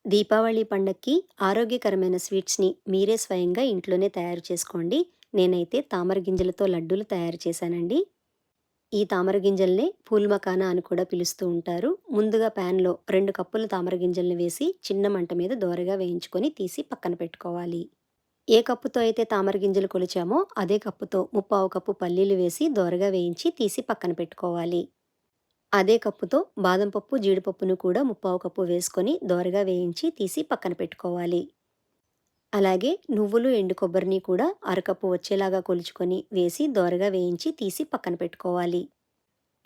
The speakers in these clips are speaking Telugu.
దీపావళి పండక్కి ఆరోగ్యకరమైన స్వీట్స్‌ని మీరే స్వయంగా ఇంట్లోనే తయారు చేసుకోండి. నేనైతే తామర గింజలతో లడ్డూలు తయారు చేశానండి. ఈ తామర గింజల్నే పూల్ మఖానా అని కూడా పిలుస్తూ ఉంటారు. ముందుగా ప్యాన్‌లో 2 కప్పులు తామర గింజల్ని వేసి చిన్న మంట మీద దోరగా వేయించుకొని తీసి పక్కన పెట్టుకోవాలి. ఏ కప్పుతో అయితే తామర గింజలు కొలిచామో అదే కప్పుతో ముప్పావు కప్పు పల్లీలు వేసి దోరగా వేయించి తీసి పక్కన పెట్టుకోవాలి. అదే కప్పుతో బాదం పప్పు, జీడిపప్పును కూడా ముప్పావు కప్పు వేసుకొని దోరగా వేయించి తీసి పక్కన పెట్టుకోవాలి. అలాగే నువ్వులు, ఎండు కొబ్బరిని కూడా అరకప్పు వచ్చేలాగా కొలుచుకొని వేసి దోరగా వేయించి తీసి పక్కన పెట్టుకోవాలి.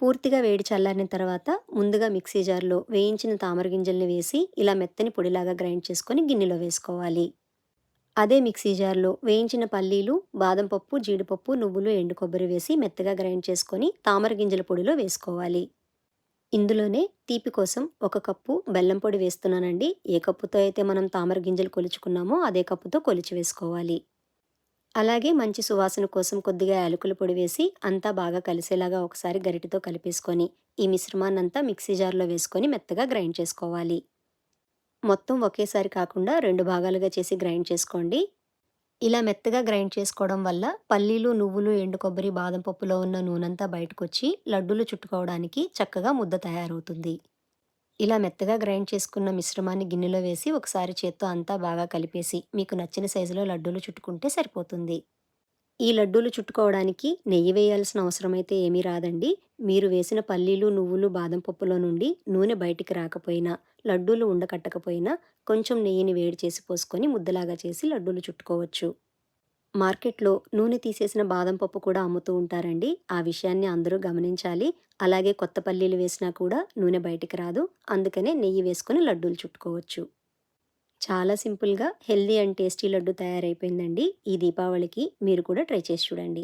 పూర్తిగా వేడి చల్లారిన తర్వాత ముందుగా మిక్సీ జార్‌లో వేయించిన తామర గింజల్ని వేసి ఇలా మెత్తని పొడిలాగా గ్రైండ్ చేసుకొని గిన్నెలో వేసుకోవాలి. అదే మిక్సీ జార్‌లో వేయించిన పల్లీలు, బాదం పప్పు, జీడిపప్పు, నువ్వులు, ఎండు కొబ్బరి వేసి మెత్తగా గ్రైండ్ చేసుకొని తామర గింజల పొడిలో వేసుకోవాలి. ఇందులోనే తీపి కోసం ఒక కప్పు బెల్లం పొడి వేస్తున్నానండి. ఏ కప్పుతో అయితే మనం తామర గింజలు కొలుచుకున్నామో అదే కప్పుతో కొలిచి వేసుకోవాలి. అలాగే మంచి సువాసన కోసం కొద్దిగా యాలకుల పొడి వేసి అంతా బాగా కలిసేలాగా ఒకసారి గరిటెతో కలిపేసుకొని, ఈ మిశ్రమాన్నంతా మిక్సీ జార్‌లో వేసుకొని మెత్తగా గ్రైండ్ చేసుకోవాలి. మొత్తం ఒకేసారి కాకుండా 2 భాగాలుగా చేసి గ్రైండ్ చేసుకోండి. ఇలా మెత్తగా గ్రైండ్ చేసుకోవడం వల్ల పల్లీలు, నువ్వులు, ఎండు కొబ్బరి, బాదం పప్పులో ఉన్న నూనంతా బయటకొచ్చి లడ్డూలు చుట్టుకోవడానికి చక్కగా ముద్ద తయారవుతుంది. ఇలా మెత్తగా గ్రైండ్ చేసుకున్న మిశ్రమాన్ని గిన్నెలో వేసి ఒకసారి చేత్తో అంతా బాగా కలిపేసి మీకు నచ్చిన సైజులో లడ్డూలు చుట్టుకుంటే సరిపోతుంది. ఈ లడ్డూలు చుట్టుకోవడానికి నెయ్యి వేయాల్సిన అవసరమైతే ఏమీ రాదండి. మీరు వేసిన పల్లీలు, నువ్వులు, బాదం పప్పులో నుండి నూనె బయటికి రాకపోయినా, లడ్డూలు ఉండకట్టకపోయినా కొంచెం నెయ్యిని వేడి చేసి పోసుకొని ముద్దలాగా చేసి లడ్డూలు చుట్టుకోవచ్చు. మార్కెట్‌లో నూనె తీసేసిన బాదం పప్పు కూడా అమ్ముతూ ఉంటారండి. ఆ విషయాన్ని అందరూ గమనించాలి. అలాగే కొత్త పల్లీలు వేసినా కూడా నూనె బయటికి రాదు. అందుకనే నెయ్యి వేసుకొని లడ్డూలు చుట్టుకోవచ్చు. చాలా సింపుల్‌గా హెల్తీ అండ్ టేస్టీ లడ్డు తయారైపోయిందండి. ఈ దీపావళికి మీరు కూడా ట్రై చేసి చూడండి.